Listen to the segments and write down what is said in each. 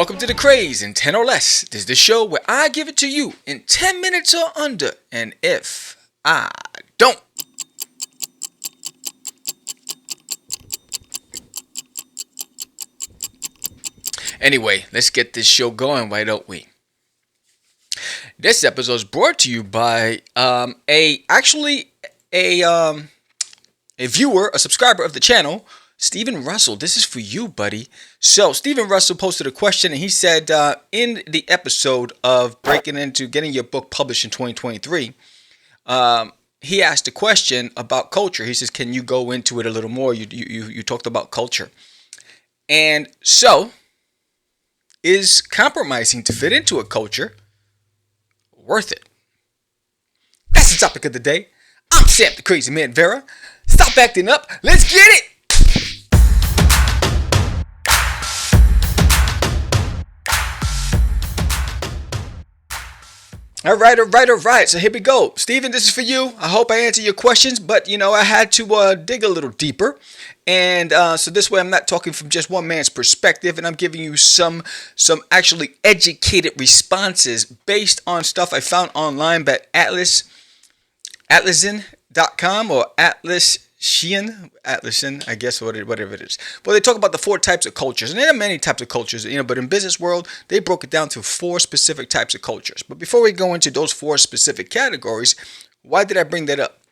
Welcome to The Craze in 10 or less. This is the show where I give it to you in 10 minutes or under. And if I don't. Anyway, let's get this show going, why don't we? This episode is brought to you by a viewer, a subscriber of the channel, Stephen Russell. This is for you, buddy. So Stephen Russell posted a question, and he said in the episode of breaking into getting your book published in 2023, he asked a question about culture. He says, "Can you go into it a little more? You talked about culture, and so is compromising to fit into a culture worth it?" That's the topic of the day. I'm Sam the Crazy Man Vera. Stop acting up. Let's get it. All right. So here we go. Steven, this is for you. I hope I answer your questions, but I had to dig a little deeper. And so this way I'm not talking from just one man's perspective, and I'm giving you some actually educated responses based on stuff I found online by Atlassian.com or Atlassian, I guess, whatever it is. Well, they talk about the 4 types of cultures, and there are many types of cultures, but in business world, they broke it down to 4 specific types of cultures. But before we go into those 4 specific categories, why did I bring that up?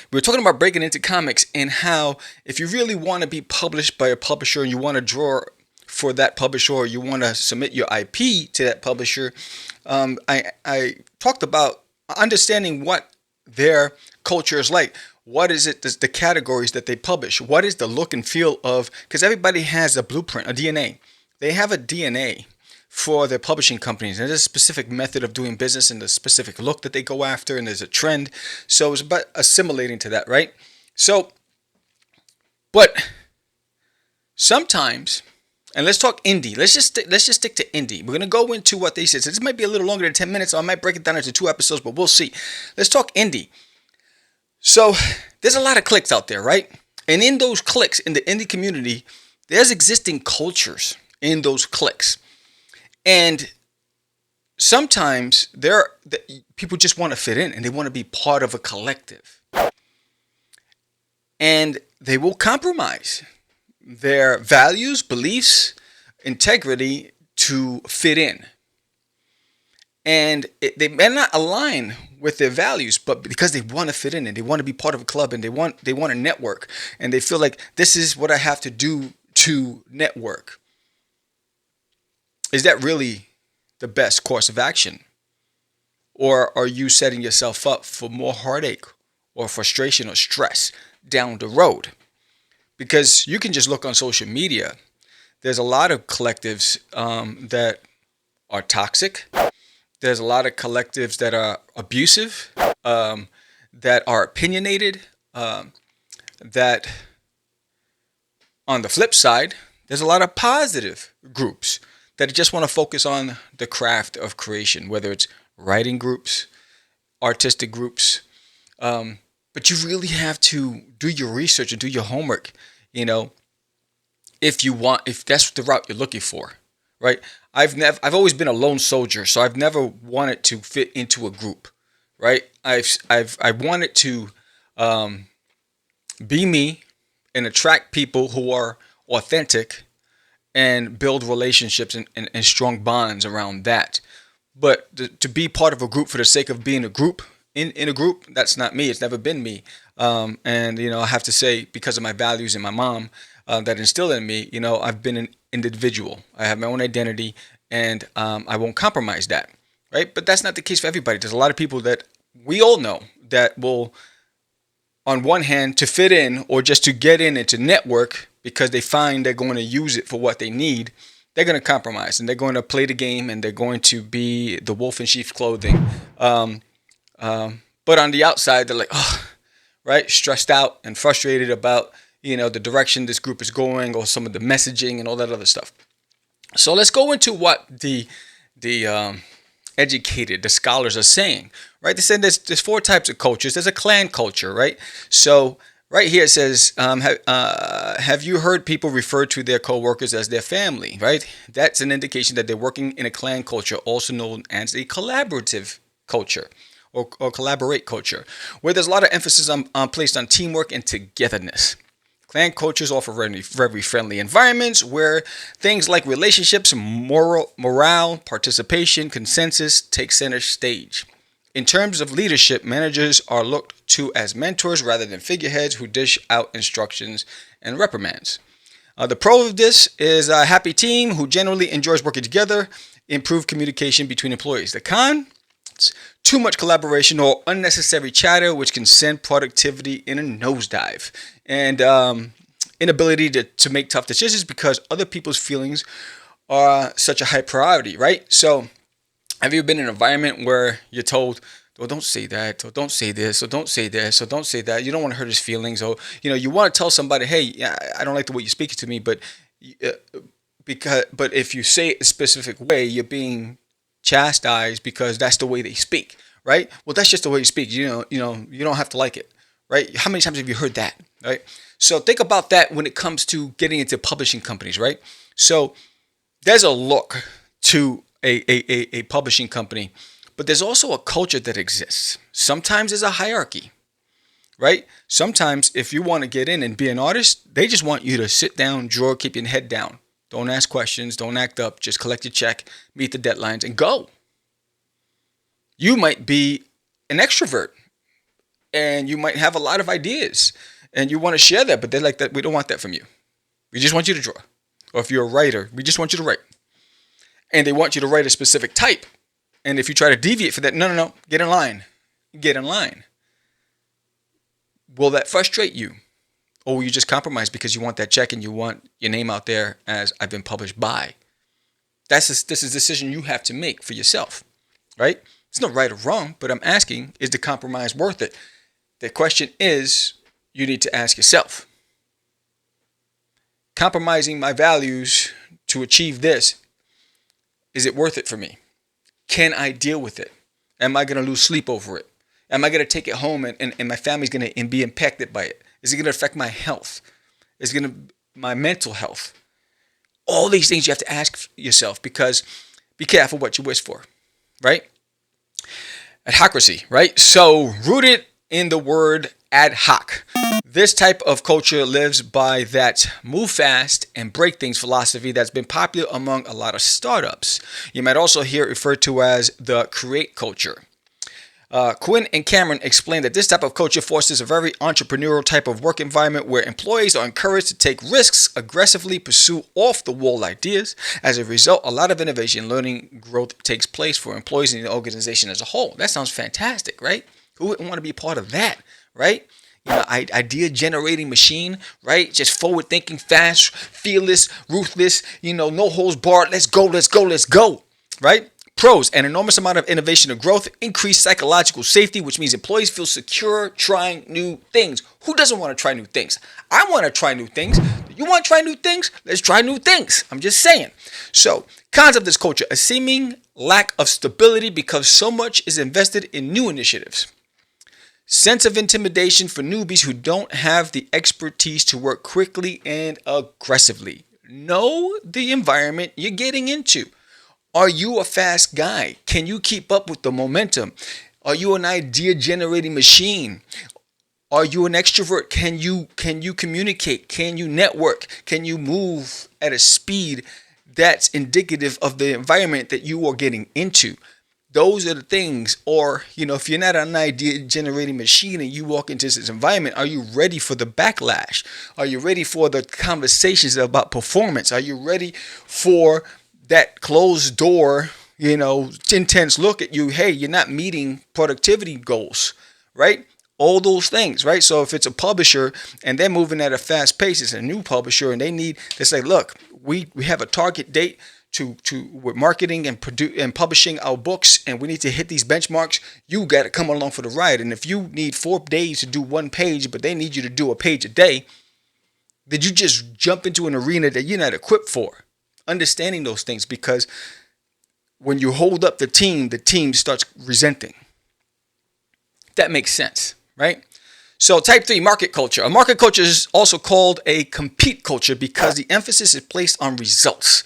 We were talking about breaking into comics and how if you really want to be published by a publisher and you want to draw for that publisher or you want to submit your IP to that publisher, I talked about understanding what their culture is like. What is it, the categories that they publish? What is the look and feel of, because everybody has a blueprint, a DNA. They have a DNA for their publishing companies. And there's a specific method of doing business and the specific look that they go after, and there's a trend. So it's about assimilating to that, right? So, but sometimes, and let's talk indie. Let's just stick to indie. We're going to go into what they said. So this might be a little longer than 10 minutes. So I might break it down into 2 episodes, but we'll see. Let's talk indie. So there's a lot of cliques out there, right? And in those cliques, in the indie community, there's existing cultures in those cliques. And sometimes people just want to fit in and they want to be part of a collective. And they will compromise their values, beliefs, integrity to fit in. And they may not align with their values, but because they want to fit in and they want to be part of a club and they want to network, and they feel like this is what I have to do to network. Is that really the best course of action? Or are you setting yourself up for more heartache or frustration or stress down the road? Because you can just look on social media. There's a lot of collectives that are toxic. There's a lot of collectives that are abusive, that are opinionated, that on the flip side, there's a lot of positive groups that just want to focus on the craft of creation, whether it's writing groups, artistic groups. But you really have to do your research and do your homework, if that's the route you're looking for, right? I've always been a lone soldier, so I've never wanted to fit into a group, right? I wanted to be me and attract people who are authentic and build relationships and strong bonds around that. But to be part of a group for the sake of being a group in a group, that's not me. It's never been me. And I have to say, because of my values and my mom that instilled in me, I've been an individual. I have my own identity, and I won't compromise that, right? But that's not the case for everybody. There's a lot of people that we all know that will, on one hand, to fit in or just to get in and to network because they find they're going to use it for what they need, they're going to compromise and they're going to play the game and they're going to be the wolf in sheep's clothing. But on the outside, they're like, right, stressed out and frustrated about the direction this group is going or some of the messaging and all that other stuff. So let's go into what the educated, the scholars are saying, right? They said there's 4 types of cultures. There's a clan culture, right? So Right here it says, have you heard people refer to their coworkers as their family? Right? That's an indication that they're working in a clan culture, also known as a collaborative culture or collaborate culture, where there's a lot of emphasis on placed on teamwork and togetherness. Clan cultures offer very friendly environments where things like relationships, morale, participation, consensus take center stage. In terms of leadership, managers are looked to as mentors rather than figureheads who dish out instructions and reprimands. The pro of this is a happy team who generally enjoys working together, improved communication between employees. The con? It's too much collaboration or unnecessary chatter, which can send productivity in a nosedive. And inability to make tough decisions because other people's feelings are such a high priority, right? So, have you been in an environment where you're told, "Oh, don't say that," or "Don't say this," or "Don't say this," or "Don't say that"? You don't want to hurt his feelings, or you want to tell somebody, "Hey, yeah, I don't like the way you speak to me," but uh, but if you say it a specific way, you're being chastised because that's the way they speak, right? Well, that's just the way you speak. You don't have to like it, right? How many times have you heard that, right? So think about that when it comes to getting into publishing companies, right? So there's a look to a publishing company, but there's also a culture that exists. Sometimes there's a hierarchy, right? Sometimes if you want to get in and be an artist, they just want you to sit down, draw, keep your head down. Don't ask questions, don't act up, just collect your check, meet the deadlines, and go. You might be an extrovert and you might have a lot of ideas and you want to share that, but they're like that. We don't want that from you. We just want you to draw. Or if you're a writer, we just want you to write. And they want you to write a specific type. And if you try to deviate for that, no, get in line. Get in line. Will that frustrate you? Or will you just compromise because you want that check and you want your name out there as I've been published by? This is a decision you have to make for yourself, right? It's no right or wrong, but I'm asking, is the compromise worth it? The question is, you need to ask yourself. Compromising my values to achieve this, is it worth it for me? Can I deal with it? Am I going to lose sleep over it? Am I going to take it home and my family's going to be impacted by it? Is it going to affect my health? Is it going to my mental health? All these things you have to ask yourself because be careful what you wish for, right? Adhocracy, right? So rooted in the word ad hoc. This type of culture lives by that move fast and break things philosophy that's been popular among a lot of startups. You might also hear it referred to as the create culture. Quinn and Cameron explained that this type of culture fosters a very entrepreneurial type of work environment where employees are encouraged to take risks, aggressively pursue off-the-wall ideas. As a result, a lot of innovation, learning, growth takes place for employees in the organization as a whole. That sounds fantastic, right? Who wouldn't want to be part of that, right? Idea generating machine, right? Just forward thinking, fast, fearless, ruthless, no holds barred. Let's go, right? Pros, an enormous amount of innovation and growth, increased psychological safety, which means employees feel secure trying new things. Who doesn't want to try new things? I want to try new things. You want to try new things? Let's try new things. I'm just saying. So, cons of this culture, a seeming lack of stability because so much is invested in new initiatives. Sense of intimidation for newbies who don't have the expertise to work quickly and aggressively. Know the environment you're getting into. Are you a fast guy? Can you keep up with the momentum? Are you an idea generating machine? Are you an extrovert? Can you communicate? Can you network? Can you move at a speed that's indicative of the environment that you are getting into? Those are the things. Or, if you're not an idea generating machine and you walk into this environment, are you ready for the backlash? Are you ready for the conversations about performance? Are you ready for that closed door, intense look at you? Hey, you're not meeting productivity goals, right? All those things, right? So if it's a publisher and they're moving at a fast pace, it's a new publisher and they say, look, we have a target date with marketing and publishing our books, and we need to hit these benchmarks. You got to come along for the ride. And if you need 4 days to do 1 page, but they need you to do a page a day, did you just jump into an arena that you're not equipped for? Understanding those things, because when you hold up the team starts resenting. That makes sense, right? So type 3, market culture. A market culture is also called a compete culture because the emphasis is placed on results.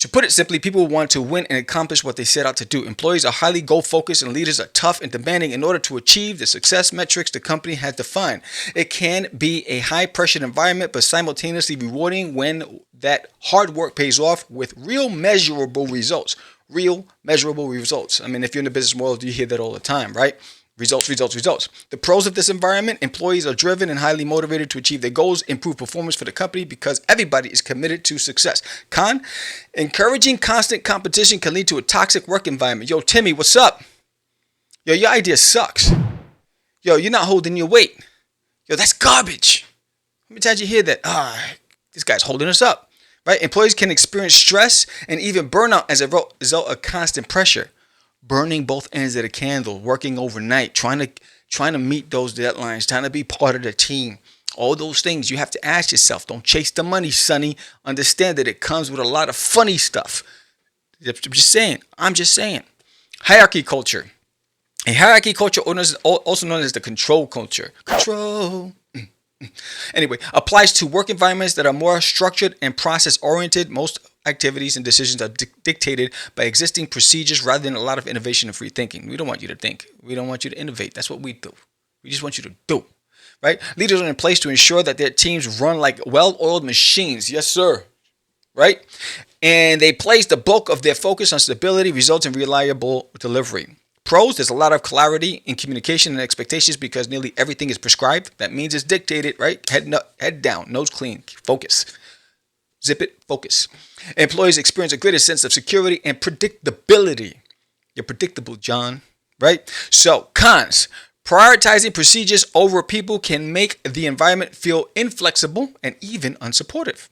To put it simply, people want to win and accomplish what they set out to do. Employees are highly goal-focused and leaders are tough and demanding in order to achieve the success metrics the company has defined. It can be a high-pressure environment, but simultaneously rewarding when that hard work pays off with real measurable results. Real measurable results. I mean, if you're in the business world, you hear that all the time, right? Results, results, results. The pros of this environment: employees are driven and highly motivated to achieve their goals, improve performance for the company because everybody is committed to success. Con, encouraging constant competition can lead to a toxic work environment. Yo, Timmy, what's up? Yo, your idea sucks. Yo, you're not holding your weight. Yo, that's garbage. How many times you hear that? This guy's holding us up, right? Employees can experience stress and even burnout as a result of constant pressure. Burning both ends of the candle, working overnight, trying to meet those deadlines, trying to be part of the team. All those things you have to ask yourself. Don't chase the money, Sonny. Understand that it comes with a lot of funny stuff. I'm just saying. Hierarchy culture. A hierarchy culture, also known as the control culture. Control. Anyway, applies to work environments that are more structured and process-oriented. Most activities and decisions are dictated by existing procedures rather than a lot of innovation and free thinking. We don't want you to think. We don't want you to innovate. That's what we do. We just want you to do. Right? Leaders are in place to ensure that their teams run like well-oiled machines. Yes, sir. Right? And they place the bulk of their focus on stability, results, and reliable delivery. Pros: there's a lot of clarity in communication and expectations because nearly everything is prescribed. That means it's dictated, right? Head down, nose clean, focus. Zip it, focus. Employees experience a greater sense of security and predictability. You're predictable, John, right? So, cons: prioritizing procedures over people can make the environment feel inflexible and even unsupportive.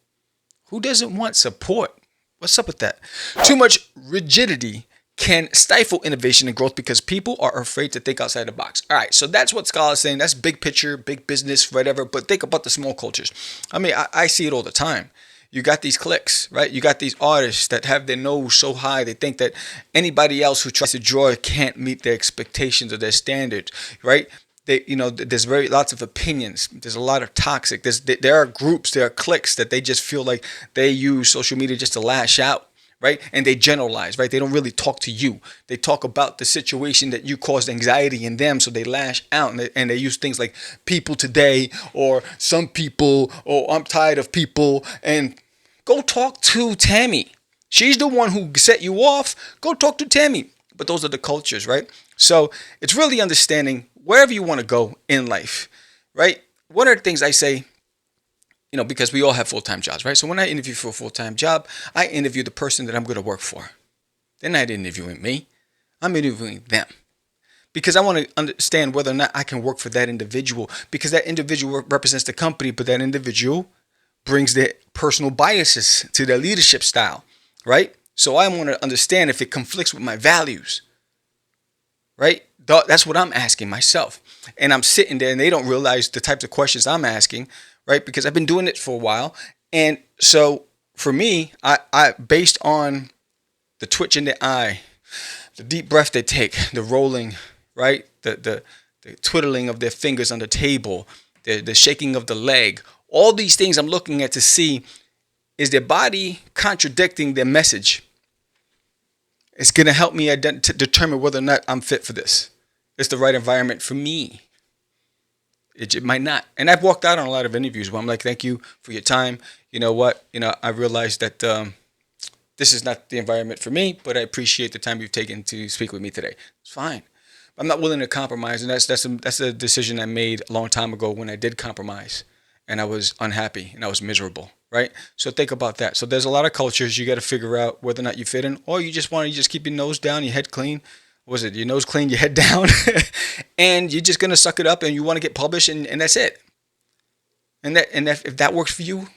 Who doesn't want support? What's up with that? Too much rigidity can stifle innovation and growth because people are afraid to think outside the box. All right, so that's what Scott is saying. That's big picture, big business, whatever. But think about the small cultures. I mean, I see it all the time. You got these cliques, right? You got these artists that have their nose so high they think that anybody else who tries to draw can't meet their expectations or their standards, right? There's lots of opinions. There's a lot of toxic. There are groups, there are cliques that they just feel like they use social media just to lash out, right? And they generalize, right? They don't really talk to you. They talk about the situation that you caused anxiety in them, so they lash out and they use things like people today or some people or I'm tired of people. And go talk to Tammy. She's the one who set you off. Go talk to Tammy. But those are the cultures, right? So it's really understanding wherever you want to go in life, right? One of the things I say, because we all have full-time jobs, right? So when I interview for a full-time job, I interview the person that I'm going to work for. They're not interviewing me. I'm interviewing them because I want to understand whether or not I can work for that individual because that individual represents the company, but that individual brings their personal biases to their leadership style, right? So I want to understand if it conflicts with my values, right? That's what I'm asking myself. And I'm sitting there and they don't realize the types of questions I'm asking, right? Because I've been doing it for a while. And so for me, I based on the twitch in the eye, the deep breath they take, the rolling, right? The twiddling of their fingers on the table, the shaking of the leg, all these things I'm looking at to see, is their body contradicting their message? It's going to help me to determine whether or not I'm fit for this. It's the right environment for me. It might not. And I've walked out on a lot of interviews where I'm like, thank you for your time. You know what? I realized that this is not the environment for me, but I appreciate the time you've taken to speak with me today. It's fine. I'm not willing to compromise. And that's a decision I made a long time ago when I did compromise. And I was unhappy and I was miserable, right? So think about that. So there's a lot of cultures you got to figure out whether or not you fit in, or you just want to just keep your nose down, your head clean. Was it your nose clean, your head down, and you're just gonna suck it up and you want to get published and that's it. And if that works for you,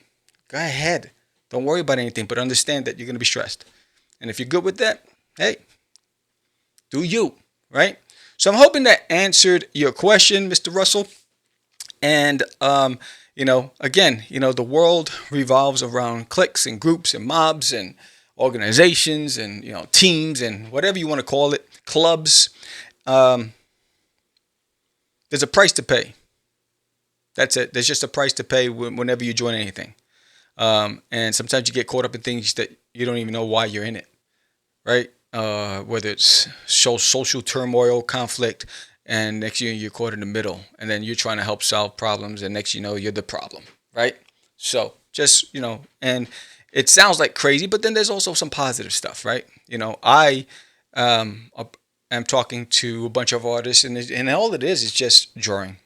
go ahead. Don't worry about anything, but understand that you're gonna be stressed. And if you're good with that, hey, do you, right? So I'm hoping that answered your question, Mr. Russell. And again, the world revolves around cliques and groups and mobs and organizations and teams and whatever you want to call it, clubs. There's a price to pay. That's it. There's just a price to pay whenever you join anything. And sometimes you get caught up in things that you don't even know why you're in it, right? Whether it's social turmoil, conflict, and next year you're caught in the middle, and then you're trying to help solve problems, and next you know you're the problem, right? So just and it sounds like crazy, but then there's also some positive stuff, right? I am talking to a bunch of artists, and all it is just drawing,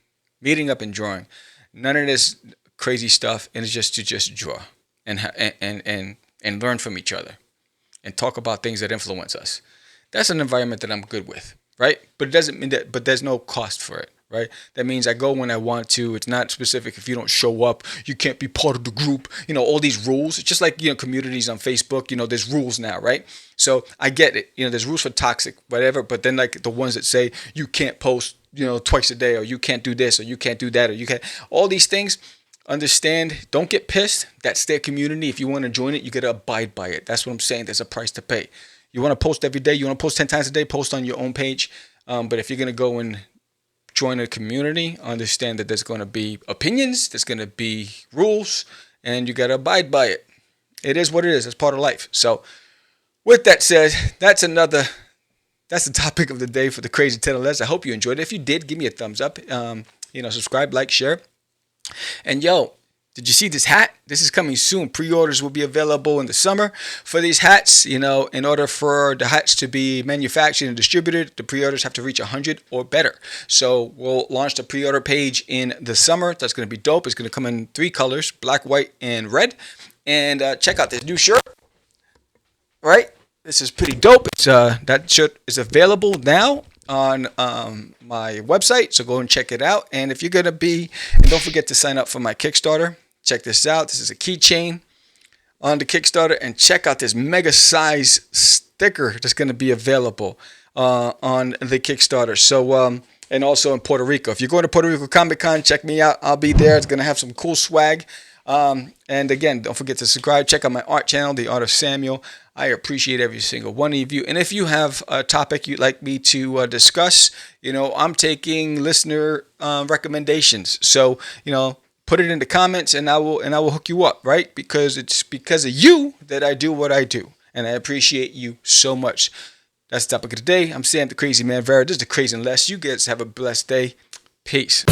meeting up and drawing. None of this crazy stuff, and it's just to just draw and learn from each other and talk about things that influence us. That's an environment that I'm good with, right? But it doesn't mean that. But there's no cost for it, right? That means I go when I want to. It's not specific. If you don't show up, you can't be part of the group. All these rules. It's just like communities on Facebook. There's rules now, right? So I get it. There's rules for toxic, whatever. But then like the ones that say you can't post, twice a day, or you can't do this, or you can't do that, or you can't. All these things. Understand, don't get pissed. That's their community. If you want to join it, you got to abide by it. That's what I'm saying. There's a price to pay. You want to post every day, you want to post 10 times a day, post on your own page. But if you're going to go and join a community, understand that there's going to be opinions, there's going to be rules, and you got to abide by it. It is what it is. It's part of life. So with that said, that's the topic of the day for the Crazy 10 or Less. I hope you enjoyed it. If you did, give me a thumbs up. Subscribe, like, share. And did you see this hat? This is coming soon. Pre-orders will be available in the summer for these hats. In order for the hats to be manufactured and distributed, the pre-orders have to reach 100 or better. So we'll launch the pre-order page in the summer. That's going to be dope. It's going to come in 3 colors, black, white, and red. And check out this new shirt. Right? This is pretty dope. That shirt is available now on my website, so go and check it out. And if you're gonna and don't forget to sign up for my Kickstarter. Check this out. This is a keychain on the Kickstarter, and check out this mega size sticker that's gonna be available on the Kickstarter. So and also in Puerto Rico. If you're going to Puerto Rico Comic Con, check me out. I'll be there. It's gonna have some cool swag. And again, don't forget to subscribe. Check out my art channel, The Art of Samuel. I appreciate every single one of you. And if you have a topic you'd like me to discuss, I'm taking listener recommendations. So, put it in the comments, and I will hook you up, right? Because it's because of you that I do what I do, and I appreciate you so much. That's the topic of the day. I'm Sam, the Crazy Man Vera. This is the Crazy and Less. You guys have a blessed day. Peace.